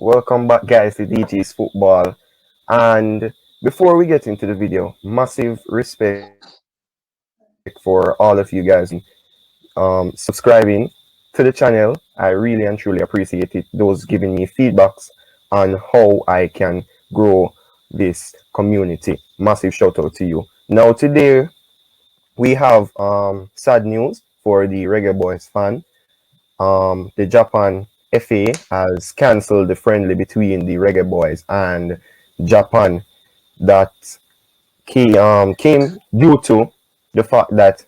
welcome back guys to DT's Football. And before we get into the video, massive respect for all of you guys subscribing to the channel. I really and truly appreciate it. Those giving me feedbacks on how I can grow this community. Massive shout out to you. Now today we have sad news for the Reggaeboyz fan. The Japan FA has cancelled the friendly between the Reggaeboyz and Japan that came due to the fact that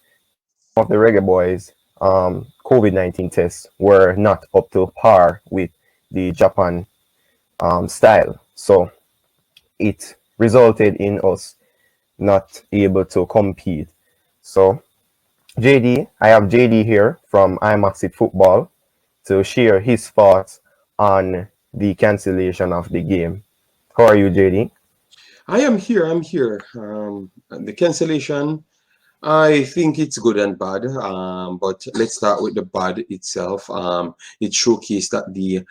of the Reggaeboyz COVID-19 tests were not up to par with the Japan style. So it resulted in us not able to compete. So I have JD here from imaxit Football to share his thoughts on the cancellation of the game. How are you, JD? I'm here. The cancellation, I think it's good and bad, but let's start with the bad itself. It showcased that the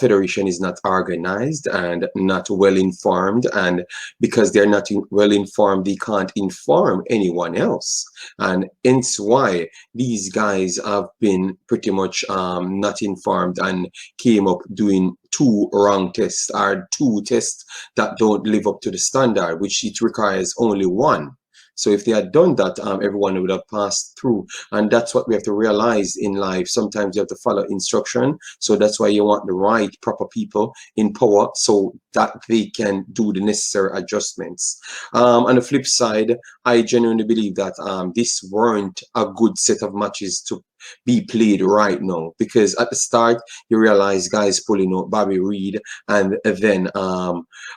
federation is not organized and not well informed, and because they're not well informed, they can't inform anyone else, and hence why these guys have been pretty much not informed and came up doing two wrong tests or two tests that don't live up to the standard, which it requires only one. So if they had done that, everyone would have passed through. And that's what we have to realize in life. Sometimes you have to follow instruction. So that's why you want the right, proper people in power so that they can do the necessary adjustments. On the flip side, I genuinely believe that this weren't a good set of matches to be played right now, because at the start you realize guys pulling out Bobby Reed and then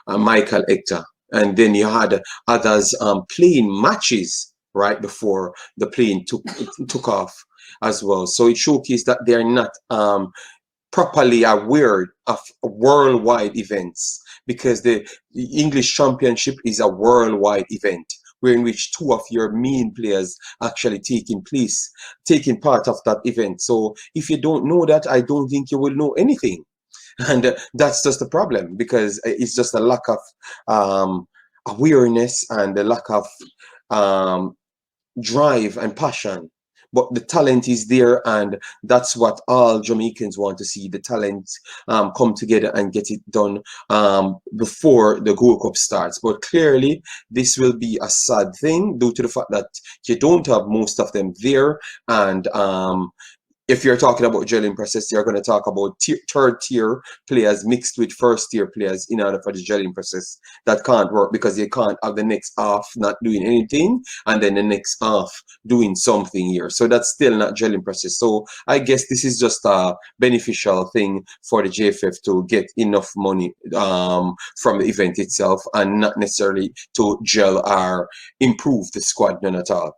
Michael Hector. And then you had others playing matches right before the plane took off as well. So it showcased that they're not properly aware of worldwide events, because the English Championship is a worldwide event where in which two of your main players actually taking part of that event. So if you don't know that, I don't think you will know anything. And that's just the problem, because it's just a lack of awareness and a lack of drive and passion. But the talent is there, and that's what all Jamaicans want to see, the talent come together and get it done before the Goldcup starts. But clearly this will be a sad thing due to the fact that you don't have most of them there. And if you're talking about gelling process, you're going to talk about third tier players mixed with first tier players in order for the gelling process. That can't work, because you can't have the next half not doing anything and then the next half doing something here. So that's still not gelling process. So I guess this is just a beneficial thing for the JFF to get enough money from the event itself, and not necessarily to gel or improve the squad none at all.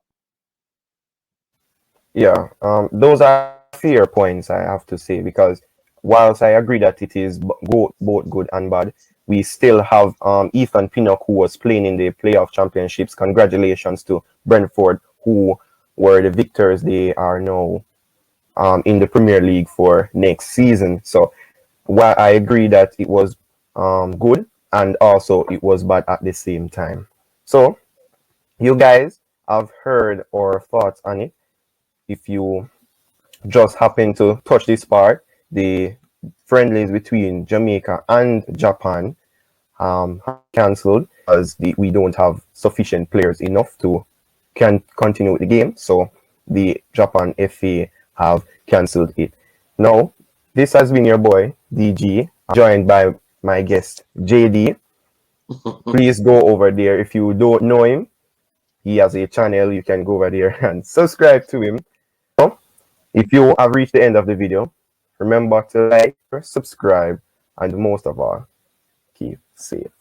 Yeah, those are fair points, I have to say, because whilst I agree that it is both good and bad, we still have Ethan Pinnock, who was playing in the playoff championships. Congratulations to Brentford, who were the victors. They are now in the Premier League for next season. So while I agree that it was good, and also it was bad at the same time. So you guys have heard our thoughts on it. If you just happen to touch this part, the friendlies between Jamaica and Japan cancelled because we don't have sufficient players enough to continue with the game. So the Japan FA have cancelled it. Now, this has been your boy DG, joined by my guest JD. Please go over there. If you don't know him, he has a channel. You can go over there and subscribe to him. If you have reached the end of the video, remember to like, subscribe, and most of all, keep safe.